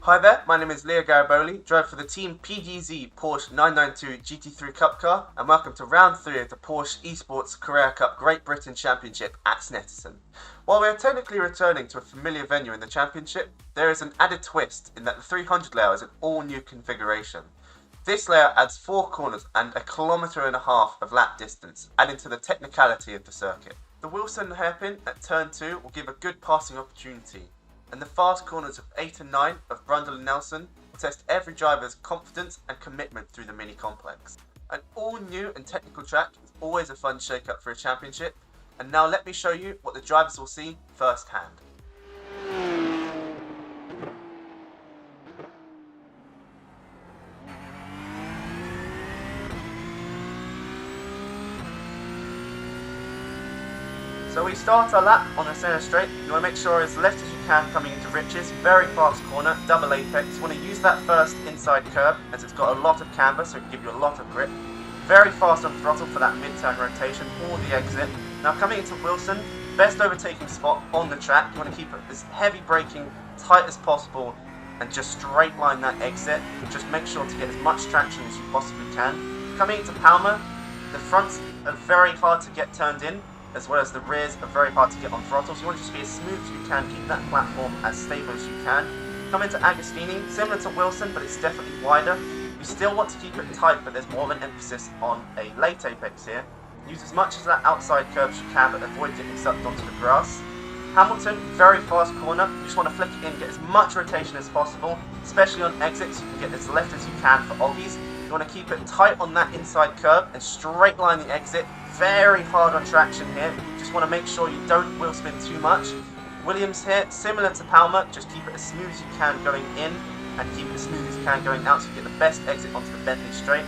Hi there, my name is Leo Gariboli, driver for the Team PGZ Porsche 992 GT3 Cup car, and welcome to round 3 of the Porsche Esports Carrera Cup Great Britain Championship at Snetterton. While we are technically returning to a familiar venue in the championship, there is an added twist in that the 300 layout is an all-new configuration. This layout adds 4 corners and 1.5 kilometers of lap distance, adding to the technicality of the circuit. The Wilson hairpin at turn 2 will give a good passing opportunity, and the fast corners of 8 and 9 of Brundle and Nelson will test every driver's confidence and commitment through the mini complex. An all new and technical track is always a fun shake-up for a championship, and now let me show you what the drivers will see firsthand. So we start our lap on the centre straight. You want to make sure as left as you can coming into Rich's. Very fast corner, double apex. You want to use that first inside curb as it's got a lot of camber, so it can give you a lot of grip. Very fast on throttle for that mid-turn rotation or the exit. Now coming into Wilson, best overtaking spot on the track. You want to keep it as heavy braking, tight as possible, and just straight line that exit. Just make sure to get as much traction as you possibly can. Coming into Palmer, the fronts are very hard to get turned in, as well as the rears are very hard to get on throttle, so you want to just be as smooth as you can, keep that platform as stable as you can. Come into Agostini, similar to Wilson, but it's definitely wider. You still want to keep it tight, but there's more of an emphasis on a late apex here. Use as much of that outside curve as you can, but avoid getting sucked onto the grass. Hamilton, very fast corner. You just want to flick it in, get as much rotation as possible, especially on exits. You can get as left as you can for oggies. You want to keep it tight on that inside curve and straight line the exit. Very hard on traction here. You just want to make sure you don't wheel spin too much. Williams here, similar to Palmer, just keep it as smooth as you can going in and keep it as smooth as you can going out so you get the best exit onto the Bentley straight.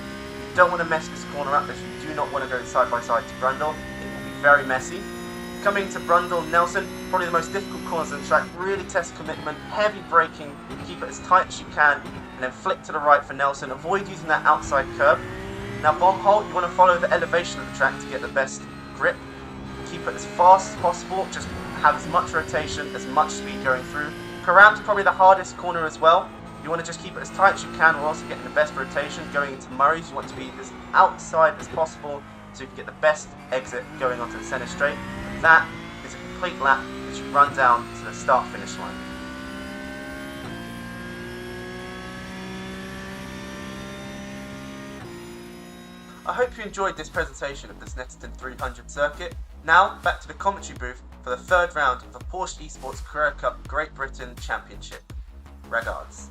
You don't want to mess this corner up as you do not want to go side by side to Brundle. It will be very messy. Coming to Brundle, Nelson, probably the most difficult corners on the track. Really test commitment, heavy braking, keep it as tight as you can, and then flick to the right for Nelson. Avoid using that outside curve. Now bomb hold, you want to follow the elevation of the track to get the best grip. Keep it as fast as possible, just have as much rotation, as much speed going through. Carrera's probably the hardest corner as well. You want to just keep it as tight as you can while also getting the best rotation. Going into Murray's, you want to be as outside as possible so you can get the best exit going onto the centre straight. And that is a complete lap as you run down to the start-finish line. I hope you enjoyed this presentation of the Snetterton 300 circuit. Now, back to the commentary booth for the 3rd round of the Porsche Esports Carrera Cup Great Britain Championship. Regards.